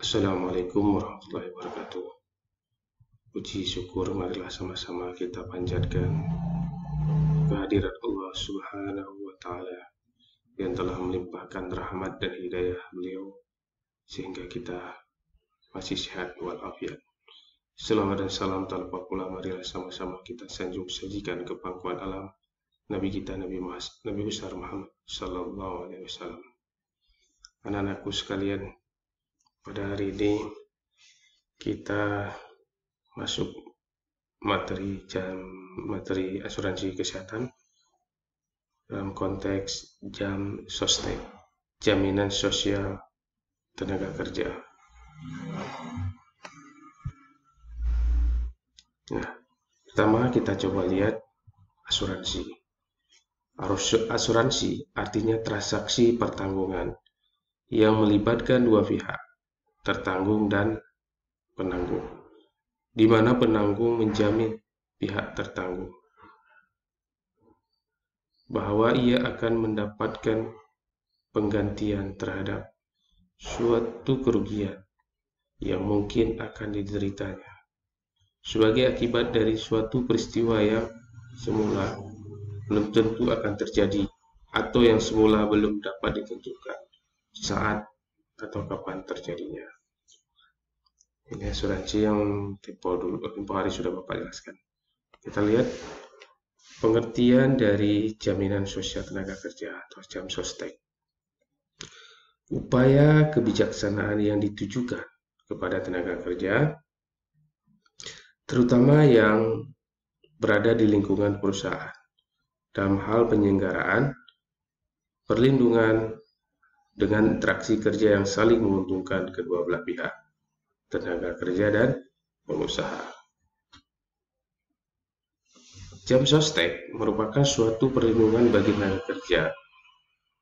Assalamualaikum warahmatullahi wabarakatuh. Puji syukur marilah sama-sama kita panjatkan kehadirat Allah Subhanahu wa Ta'ala yang telah melimpahkan rahmat dan hidayah beliau sehingga kita masih sehat walafiat. Selawat dan salam tanpa pula marilah sama-sama kita sanjung sajikan ke pangkuan alam Nabi kita Nabi besar Muhammad Sallallahu Alaihi Wasallam. Anak-anakku sekalian, pada hari ini kita masuk materi asuransi kesehatan dalam konteks jam sostek, jaminan sosial tenaga kerja. Nah, pertama kita coba lihat asuransi. Asuransi artinya transaksi pertanggungan yang melibatkan dua pihak, tertanggung dan penanggung, di mana penanggung menjamin pihak tertanggung bahwa ia akan mendapatkan penggantian terhadap suatu kerugian yang mungkin akan dideritanya sebagai akibat dari suatu peristiwa yang semula belum tentu akan terjadi atau yang semula belum dapat ditentukan saat atau kapan terjadinya. Ini asuransi yang tempo hari sudah Bapak jelaskan. Kita lihat pengertian dari jaminan sosial tenaga kerja atau jam sostek. Upaya kebijaksanaan yang ditujukan kepada tenaga kerja, terutama yang berada di lingkungan perusahaan, dalam hal penyelenggaraan, perlindungan dengan interaksi kerja yang saling menguntungkan kedua belah pihak, tenaga kerja dan pengusaha. Jam sostek merupakan suatu perlindungan bagi tenaga kerja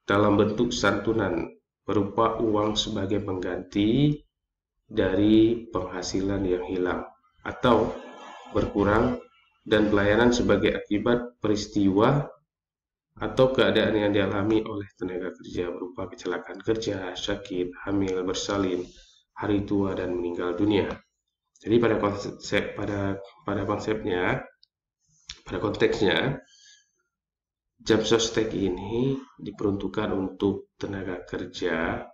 dalam bentuk santunan berupa uang sebagai pengganti dari penghasilan yang hilang atau berkurang dan pelayanan sebagai akibat peristiwa atau keadaan yang dialami oleh tenaga kerja berupa kecelakaan kerja, sakit, hamil, bersalin, hari tua, dan meninggal dunia. Jadi pada konteksnya, jam sostek ini diperuntukkan untuk tenaga kerja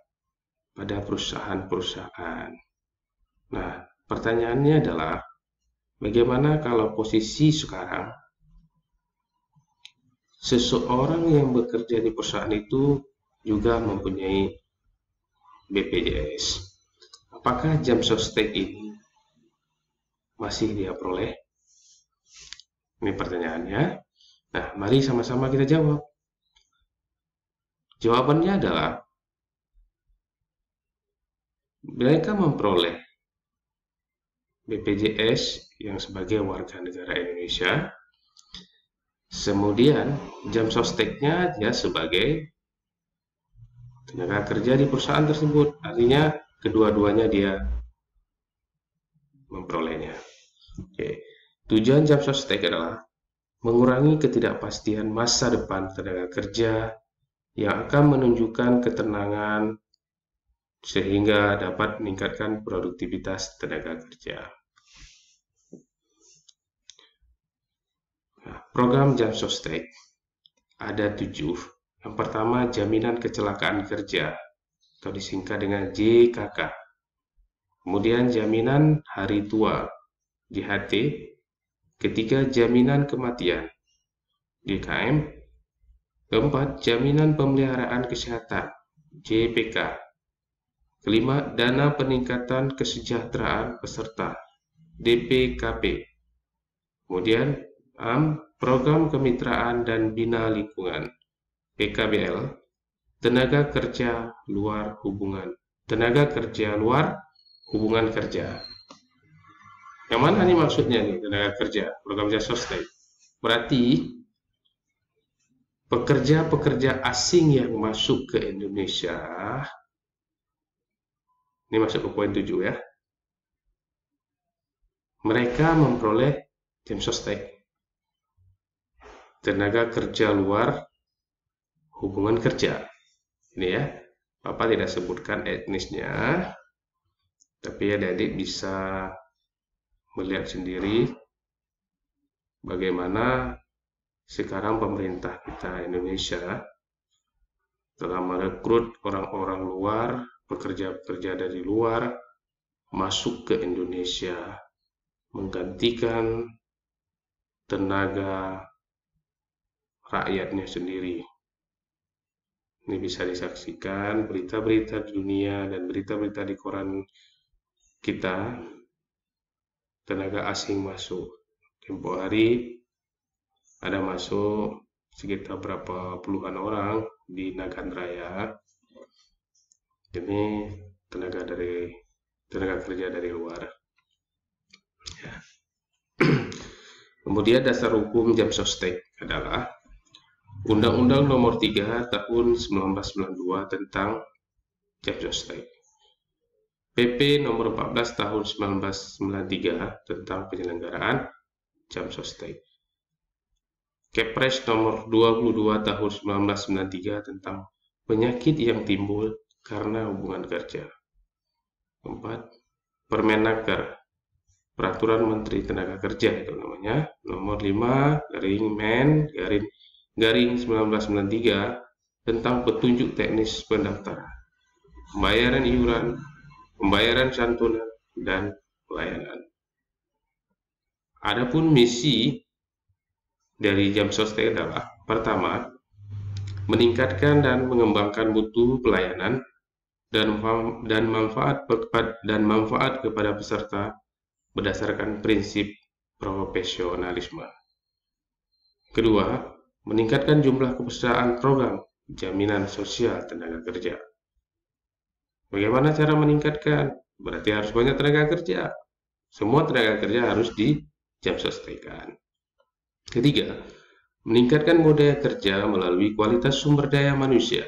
pada perusahaan-perusahaan. Nah, pertanyaannya adalah, bagaimana kalau posisi sekarang seseorang yang bekerja di perusahaan itu juga mempunyai BPJS? Apakah jam sostek ini masih dia peroleh? Ini pertanyaannya. Nah, mari sama-sama kita jawab. Jawabannya adalah mereka memperoleh BPJS yang sebagai warga negara Indonesia. Kemudian jam sosteknya dia sebagai tenaga kerja di perusahaan tersebut. Artinya kedua-duanya dia memperolehnya. Oke. Tujuan jam sostek adalah mengurangi ketidakpastian masa depan tenaga kerja yang akan menunjukkan ketenangan sehingga dapat meningkatkan produktivitas tenaga kerja. Nah, program jam sostek ada 7. Yang pertama, jaminan kecelakaan kerja atau disingkat dengan JKK. Kemudian jaminan hari tua JHT. Ketiga, jaminan kematian JKM. Keempat, jaminan pemeliharaan kesehatan JPK. Kelima, dana peningkatan kesejahteraan peserta DPKP. Kemudian program kemitraan dan bina lingkungan PKBL, tenaga kerja luar hubungan kerja. Yang mana nih maksudnya nih tenaga kerja program jam sostek? Berarti pekerja-pekerja asing yang masuk ke Indonesia, ini masuk ke poin 7 ya, mereka memperoleh jam sostek, tenaga kerja luar hubungan kerja. Ini ya, Bapak tidak sebutkan etnisnya, Tapi adik-adik bisa melihat sendiri bagaimana sekarang pemerintah kita Indonesia telah merekrut orang-orang luar, pekerja-pekerja dari luar masuk ke Indonesia, menggantikan tenaga rakyatnya sendiri. Ini bisa disaksikan berita-berita di dunia dan berita-berita di koran kita, tenaga asing masuk. Tempo hari ada masuk sekitar berapa puluhan orang di Nagan Raya. Ini tenaga kerja dari luar. Ya. Kemudian dasar hukum jam sostek adalah Undang-Undang Nomor 3 Tahun 1992 tentang jam sostek. PP Nomor 14 Tahun 1993 tentang penyelenggaraan jam sostek. Kepres Nomor 22 Tahun 1993 tentang penyakit yang timbul karena hubungan kerja. 4. Permenaker, Peraturan Menteri Tenaga Kerja itu namanya, Nomor 5/Men/1993 tentang petunjuk teknis pendaftaran, pembayaran iuran, pembayaran santunan, dan pelayanan. Adapun misi dari jam sostek adalah pertama, meningkatkan dan mengembangkan mutu pelayanan dan manfaat kepada peserta berdasarkan prinsip profesionalisme. Kedua, meningkatkan jumlah kepesertaan program jaminan sosial tenaga kerja. Bagaimana cara meningkatkan? Berarti harus banyak tenaga kerja. Semua tenaga kerja harus di jam sostekkan. Ketiga, meningkatkan budaya kerja melalui kualitas sumber daya manusia,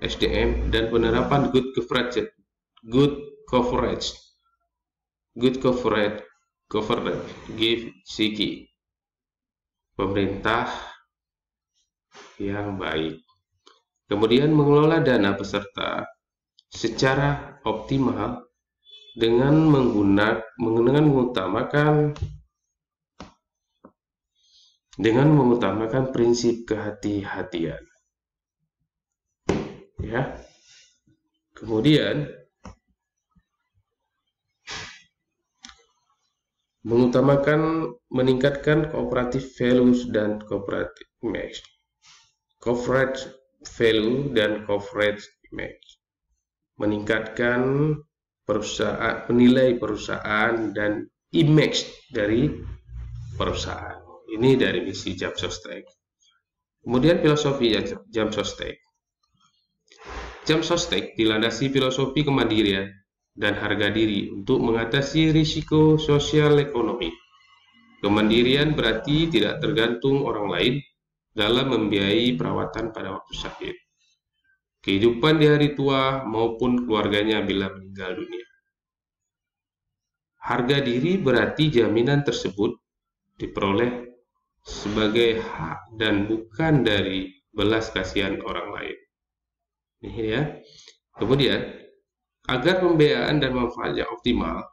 SDM, dan penerapan good coverage, GCK, pemerintah yang baik. Kemudian mengelola dana peserta secara optimal dengan mengutamakan prinsip kehati-hatian. Ya. Kemudian meningkatkan cooperative values dan cooperative image. Corporate value dan corporate image. Meningkatkan nilai perusahaan dan image dari perusahaan. Ini dari misi jam sostek. Kemudian filosofi jam sostek. Jam sostek dilandasi filosofi kemandirian dan harga diri untuk mengatasi risiko sosial ekonomi. Kemandirian berarti tidak tergantung orang lain dalam membiayai perawatan pada waktu sakit, kehidupan di hari tua maupun keluarganya bila meninggal dunia. Harga diri berarti jaminan tersebut diperoleh sebagai hak dan bukan dari belas kasihan orang lain. Ini ya. Kemudian, agar pembiayaan dan manfaatnya optimal,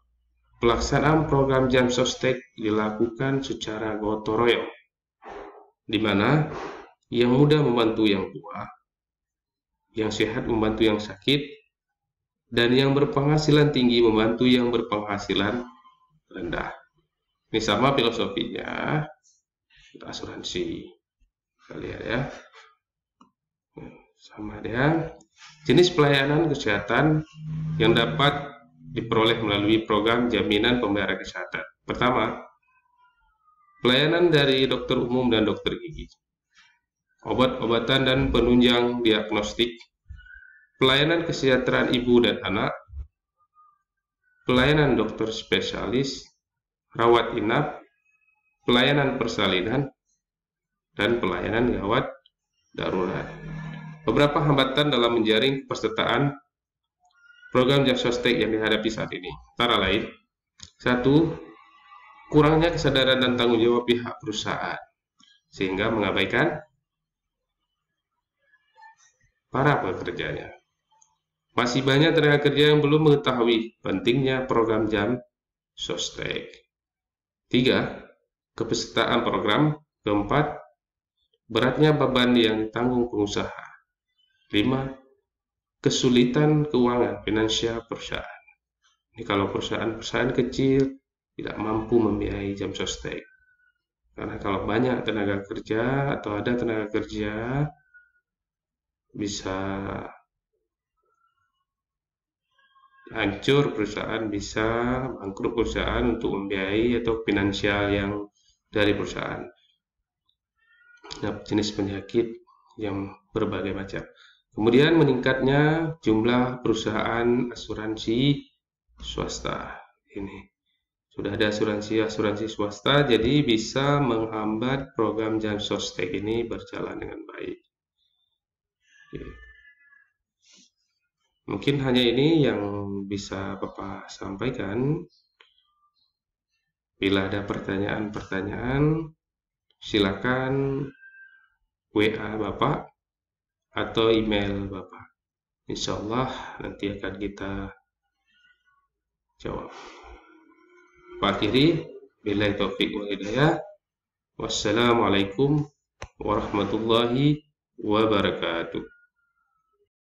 pelaksanaan program jam sostek dilakukan secara gotong royong, di mana yang muda membantu yang tua, yang sehat membantu yang sakit, dan yang berpenghasilan tinggi membantu yang berpenghasilan rendah. Ini sama filosofinya asuransi. Kita lihat ya. Sama dia. Jenis pelayanan kesehatan yang dapat diperoleh melalui program jaminan pembayaran kesehatan. Pertama, pelayanan dari dokter umum dan dokter gigi, obat-obatan dan penunjang diagnostik, pelayanan kesejahteraan ibu dan anak, pelayanan dokter spesialis, rawat inap, pelayanan persalinan, dan pelayanan gawat darurat. Beberapa hambatan dalam menjaring pesertaan program jam sostek yang dihadapi saat ini, antara lain: 1. Kurangnya kesadaran dan tanggung jawab pihak perusahaan, sehingga mengabaikan para pekerjanya. Masih banyak tenaga kerja yang belum mengetahui pentingnya program jam sostek. 3. Kepesertaan program. Keempat, beratnya beban yang ditanggung pengusaha. 5. Kesulitan keuangan finansial perusahaan. Ini kalau perusahaan kecil tidak mampu membiayai jam sostek. Karena kalau banyak tenaga kerja atau ada tenaga kerja, bisa hancur perusahaan, bisa bangkrut perusahaan untuk membiayai atau finansial yang dari perusahaan. Nah, jenis penyakit yang berbagai macam. Kemudian meningkatnya jumlah perusahaan asuransi swasta. Ini sudah ada asuransi swasta, jadi bisa menghambat program jam sostek ini berjalan dengan baik. Oke. Mungkin hanya ini yang bisa Bapak sampaikan. Bila ada pertanyaan-pertanyaan, silakan WA Bapak atau email Bapak. Insya Allah nanti akan kita jawab. Pak akhiri, billahi taufiq wal hidayah. Wassalamualaikum warahmatullahi wabarakatuh.